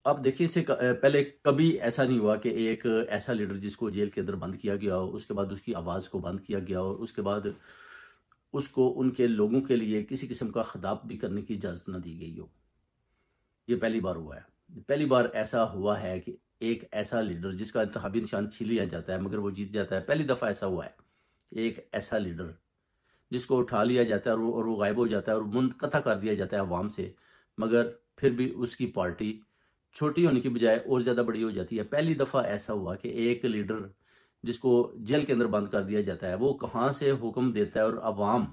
आप देखिए पहले कभी ऐसा नहीं हुआ कि एक ऐसा लीडर जिसको जेल के अंदर बंद किया गया हो, उसके बाद उसकी आवाज़ को बंद किया गया हो, उसके बाद उसको उनके लोगों के लिए किसी किस्म का खिताब भी करने की इजाज़त ना दी गई हो। ये पहली बार हुआ है। पहली बार ऐसा हुआ है कि एक ऐसा लीडर जिसका इंतखाबी निशान छीन लिया जाता है मगर वो जीत जाता है। पहली दफ़ा ऐसा हुआ है। एक ऐसा लीडर जिसको उठा लिया जाता है और वो गायब हो जाता है और मुनक़ता कर दिया जाता है अवाम से, मगर फिर भी उसकी पार्टी छोटी होने की बजाय और ज़्यादा बड़ी हो जाती है। पहली दफ़ा ऐसा हुआ कि एक लीडर जिसको जेल के अंदर बंद कर दिया जाता है, वो कहाँ से हुक्म देता है और अवाम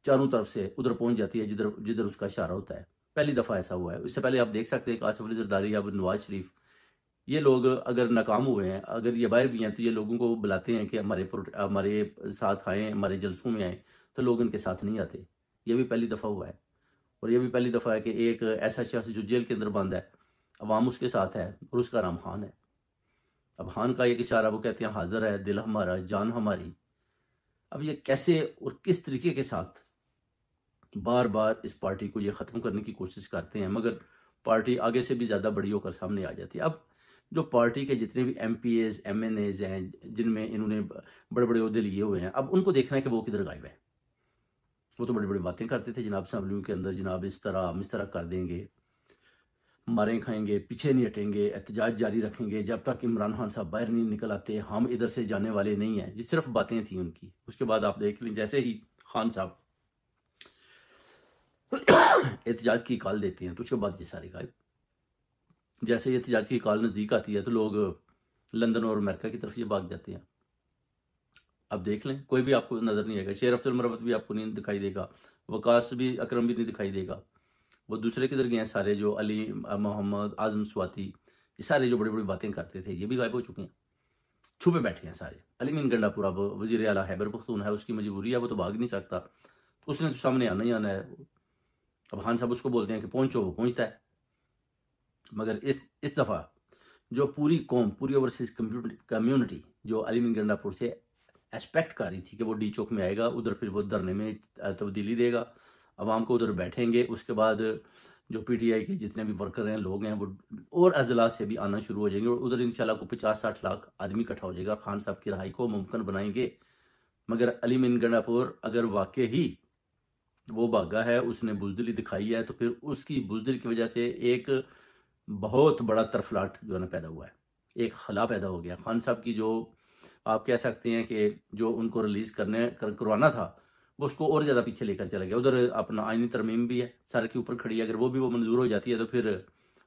चारों तरफ से उधर पहुंच जाती है जिधर जिधर उसका इशारा होता है। पहली दफ़ा ऐसा हुआ है। इससे पहले आप देख सकते हैं कि आसिफ अली जरदारी या नवाज शरीफ, ये लोग अगर नाकाम हुए हैं, अगर ये बाहर भी हैं, तो ये लोगों को बुलाते हैं कि हमारे साथ आएँ, हमारे जलसों में आएँ, तो लोग इनके साथ नहीं आते। ये भी पहली दफ़ा हुआ है। और ये भी पहली दफ़ा है कि एक ऐसा शख्स जो जेल के अंदर बंद है, अवाम उसके साथ है और उसका नाम खान है। अब खान का एक इशारा, वो कहते हैं हाजिर है दिल हमारा जान हमारी। अब ये कैसे और किस तरीके के साथ बार बार इस पार्टी को ये ख़त्म करने की कोशिश करते हैं, मगर पार्टी आगे से भी ज़्यादा बड़ी होकर सामने आ जाती है। अब जो पार्टी के जितने भी MPs MNAs हैं, जिनमें इन्होंने बड़े बड़े ओहदे लिए हुए हैं, अब उनको देखना है कि वो किधर गायब है। वो तो बड़ी बड़ी बातें करते थे जनाब असम्बलियों के अंदर, जनाब इस तरह कर देंगे, मारें खाएंगे, पीछे नहीं हटेंगे, एहतजाज जारी रखेंगे जब तक इमरान खान साहब बाहर नहीं निकल आते, हम इधर से जाने वाले नहीं हैं। ये सिर्फ बातें थी उनकी। उसके बाद आप देख लें, जैसे ही खान साहब एहतजाज की कॉल देते हैं तो उसके बाद ये सारे गायब। जैसे ही एहतजाज की कॉल नज़दीक आती है तो लोग लंदन और अमेरिका की तरफ ये भाग जाते हैं। अब देख लें, कोई भी आपको नज़र नहीं आएगा। शेर अफजल मरवत भी आपको नहीं दिखाई देगा, वकास भी, अकरम भी नहीं दिखाई देगा। वो दूसरे किधर गए हैं सारे, जो अली मोहम्मद आजम स्वाति, ये सारे जो बड़ी बड़ी बातें करते थे, ये भी गायब हो चुके हैं, छुपे बैठे हैं सारे। अली मीन गंडापुरा वजीर आला खैबर पख्तूनख्वा है, उसकी मजबूरी है, वो तो भाग नहीं सकता, तो उसने तो सामने आना ही आना है। अब खान साहब उसको बोलते हैं कि पहुंचो, वो पहुंचता है। मगर इस दफ़ा जो पूरी कौम, पूरी ओवरसीज कम्युनिटी जो अली मीन गंडापुर से एक्सपेक्ट कर रही थी कि वो डी चौक में आएगा, उधर फिर वो धरने में तब्दीली देगा, अवाम को उधर बैठेंगे। उसके बाद जो PTI के जितने भी वर्कर हैं, लोग हैं, वो और अजला से भी आना शुरू हो जाएंगे और उधर इंशाल्लाह को 50-60 लाख आदमी इकट्ठा हो जाएगा। खान साहब की रहाई को मुमकिन बनाएंगे। मगर अली मीन गंडापुर अगर वाकई ही वो भागा है, उसने बुजदिली दिखाई है, तो फिर उसकी बुजदिल की वजह से एक बहुत बड़ा तरफलाट जो है ना पैदा हुआ है, एक खला पैदा हो गया। खान साहब की जो आप कह सकते हैं कि जो उनको रिलीज करवाना था, वो उसको और ज़्यादा पीछे लेकर चला गया। उधर अपना आईनी तरमीम भी है, सर के ऊपर खड़ी है, अगर वो भी वो मंजूर हो जाती है तो फिर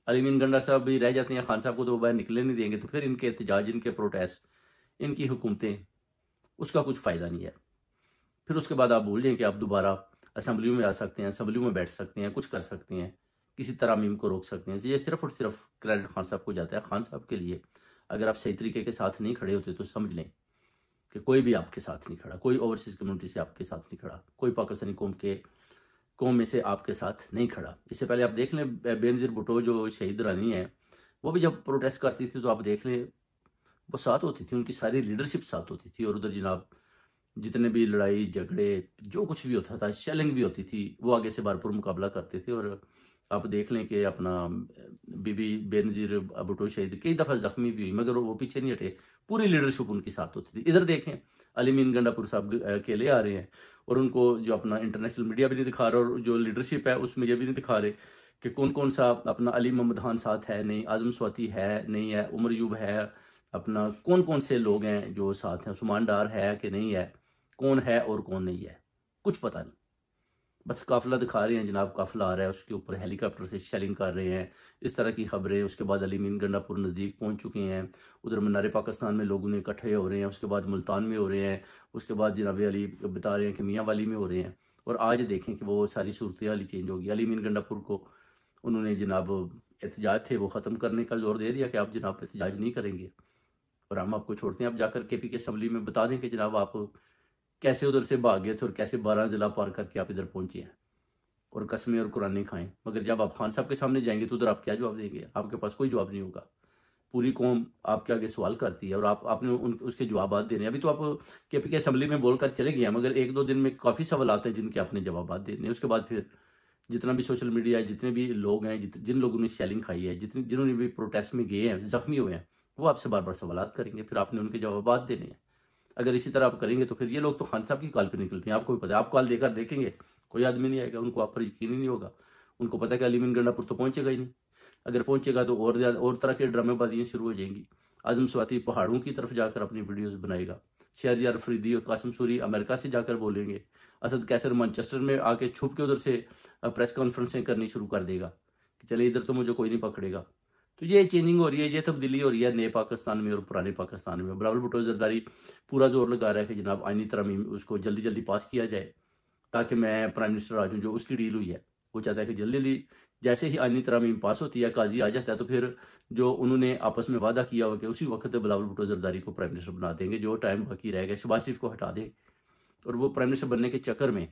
अली मीन गंडा साहब भी रह जाते हैं। खान साहब को तो वो बाहर निकले नहीं देंगे, तो फिर इनके एहतजाज, इनके प्रोटेस्ट, इनकी हुकूमतें, उसका कुछ फ़ायदा नहीं है। फिर उसके बाद आप भूल जाएं कि आप दोबारा असम्बलियों में आ सकते हैं, असम्बलियों में बैठ सकते हैं, कुछ कर सकते हैं, किसी तरह मीम को रोक सकते हैं। ये सिर्फ और सिर्फ क्रेडिट खान साहब को जाता है। खान साहब के लिए अगर आप सही तरीके के साथ नहीं खड़े होते तो समझ लें कि कोई भी आपके साथ नहीं खड़ा, कोई ओवरसीज कम्युनिटी से आपके साथ नहीं खड़ा, कोई पाकिस्तानी कौम में से आपके साथ नहीं खड़ा। इससे पहले आप देख लें, बेनज़ीर भुट्टो जो शहीद रानी है, वो भी जब प्रोटेस्ट करती थी तो आप देख लें वो साथ होती थी, उनकी सारी लीडरशिप साथ होती थी। और उधर जनाब जितने भी लड़ाई झगड़े जो कुछ भी होता था, शेलिंग भी होती थी, वो आगे से भरपूर मुकाबला करते थे। और आप देख लें कि अपना बीबी बेनज़ीर भुट्टो शहीद कई दफ़ा जख्मी भी हुई, मगर वो पीछे नहीं हटे, पूरी लीडरशिप उनकी साथ होती थी। इधर देखें, अली मीन गंडापुर साहब अकेले आ रहे हैं और उनको जो अपना इंटरनेशनल मीडिया भी नहीं दिखा रहा, और जो लीडरशिप है उसमें ये भी नहीं दिखा रहे कि कौन कौन सा अपना अली मोहम्मद खान साथ है नहीं, आजम स्वाति है नहीं है, उमर यूब है, अपना कौन कौन से लोग हैं जो साथ हैं, उस्मान डार है कि नहीं है, कौन है और कौन नहीं है, कुछ पता नहीं। बस काफिला दिखा रहे हैं जनाब, काफिला आ रहा है, उसके ऊपर हेलीकॉप्टर से शेलिंग कर रहे हैं, इस तरह की खबरें। उसके बाद अली मीन गंडापुर नज़दीक पहुंच चुके हैं, उधर मनारे पाकिस्तान में लोगों ने इकट्ठे हो रहे हैं, उसके बाद मुल्तान में हो रहे हैं, उसके बाद जनाब अली बता रहे हैं कि मियाँ वाली में हो रहे हैं। और आज देखें कि वो सारी सूरत हाल चेंज होगी। अली मीन गंडापुर को उन्होंने जनाब एहतजाज थे वो ख़त्म करने का जोर दे दिया कि आप जनाब एहतजाज नहीं करेंगे और हम आपको छोड़ते हैं। आप जाकर KP के असम्बली में बता दें कि जनाब आप कैसे उधर से भाग गए थे और कैसे 12 ज़िला पार करके आप इधर पहुंचे हैं, और कस्में और कुरानें खाएं। मगर जब आप खान साहब के सामने जाएंगे तो उधर आप क्या जवाब देंगे? आपके पास कोई जवाब नहीं होगा। पूरी कौम आपके आगे सवाल करती है और आपने उसके जवाब देने। अभी तो आप KP के असम्बली में बोलकर चले गए हैं, मगर 1-2 दिन में काफ़ी सवाल आते हैं जिनके आपने जवाब देने। उसके बाद फिर जितना भी सोशल मीडिया है, जितने भी लोग हैं, जिन लोगों ने शेलिंग खाई है, जिन्होंने भी प्रोटेस्ट में गए हैं, जख्मी हुए हैं, वो आपसे बार बार सवाल करेंगे, फिर आपने उनके जवाब देने हैं। अगर इसी तरह आप करेंगे तो फिर ये लोग तो खान साहब की कॉल पे निकलते हैं, आपको भी पता है। आप कॉल देकर देखेंगे, कोई आदमी नहीं आएगा, उनको आप पर यकीन ही नहीं होगा। उनको पता है कि अलीमीन गंडापुर तो पहुंचेगा ही नहीं, अगर पहुंचेगा तो और तरह की ड्रामेबाजियां शुरू हो जाएंगी। आजम स्वाति पहाड़ों की तरफ जाकर अपनी वीडियोस बनाएगा, शहरयार अफरीदी और कासिम सूरी अमेरिका से जाकर बोलेंगे, असद कैसर मैनचेस्टर में आके छुप के उधर से प्रेस कॉन्फ्रेंसें करनी शुरू कर देगा कि चले इधर तो मुझे कोई नहीं पकड़ेगा। तो ये चेंजिंग हो रही है, ये तब्दीली हो रही है नए पाकिस्तान में और पुराने पाकिस्तान में। बिलावल भुट्टो जरदारी पूरा जोर लगा रहा है कि जनाब आईनी तरमीम उसको जल्दी जल्दी पास किया जाए ताकि मैं प्राइम मिनिस्टर आ जाऊँ। जो उसकी डील हुई है, वो चाहता है कि जल्दी जल्दी जैसे ही आईनी तरमीम पास होती है, काजी आ जाता है, तो फिर जो उन्होंने आपस में वादा किया हो कि उसी वक्त बिलावल भुट्टो जरदारी को प्राइम मिनिस्टर बना देंगे, जो टाइम बाकी रहेगा शहबाज शरीफ को हटा दें और वो प्राइम मिनिस्टर बनने के चक्कर में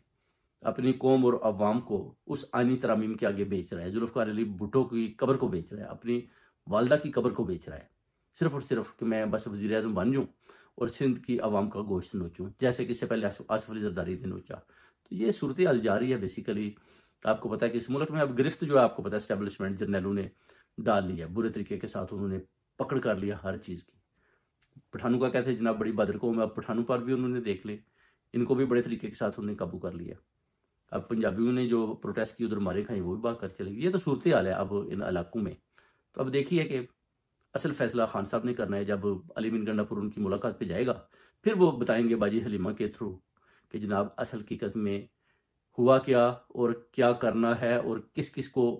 अपनी कौम और अवाम को उस आईनी तरमीम के आगे बेच रहा है। जुल्फ़िकार अली भुट्टो की कब्र को बेच रहा है, अपनी वालदा की कब्र को बेच रहा है, सिर्फ और सिर्फ कि मैं बस वज़ीर आज़म बन जाऊँ और सिंध की आवाम का गोश्त नोचूँ, जैसे कि इससे पहले आसिफ अली जरदारी ने नोचा। तो ये सूरत हाल जा रही है। बेसिकली आपको पता है कि इस मुल्क में अब गिरफ्त जो है, आपको पता है एस्टेब्लिशमेंट जर्नैलों ने डाल लिया, बुरे तरीके के साथ उन्होंने पकड़ कर लिया हर चीज़ की। पठानों का कहते हैं जनाब बड़ी बदर कौम है, अब पठानों पर भी उन्होंने देख ले, इनको भी बड़े तरीके के साथ उन्होंने काबू कर लिया। अब पंजाबियों ने जो प्रोटेस्ट की उधर मारे खाई, वो भी बात कर चलेगी। ये तो सूरत हाल है अब इन इलाकों में। तो अब देखिए कि असल फैसला खान साहब ने करना है। जब अलीमीन गंडापुर उनकी मुलाकात पे जाएगा, फिर वो बताएंगे बाजी हलीमा के थ्रू कि जनाब असल हकीकत में हुआ क्या और क्या करना है, और किस किस को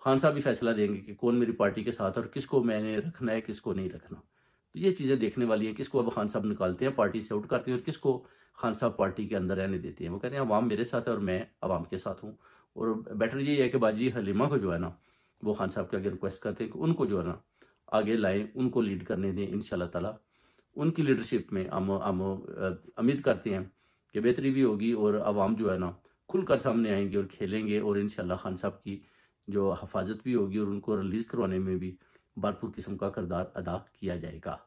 खान साहब भी फैसला देंगे कि कौन मेरी पार्टी के साथ और किसको मैंने रखना है, किसको नहीं रखना। तो ये चीज़ें देखने वाली हैं, किसको अब खान साहब निकालते हैं, पार्टी से आउट करते हैं, और किसको खान साहब पार्टी के अंदर रहने देते हैं। वो कहते हैं अवाम मेरे साथ है और मैं अवाम के साथ हूँ। और बेटर ये है कि बाजी हलीमा को जो है ना, वो खान साहब के आगे रिक्वेस्ट करते हैं कि उनको जो है ना आगे लाएं, उनको लीड करने दें। इंशाल्लाह ताला उनकी लीडरशिप में हम उम्मीद करते हैं कि बेहतरी भी होगी और अवाम जो है ना खुलकर सामने आएंगे और खेलेंगे, और इंशाल्लाह खान साहब की जो हिफाजत भी होगी और उनको रिलीज़ करवाने में भी भरपूर किस्म का किरदार अदा किया जाएगा।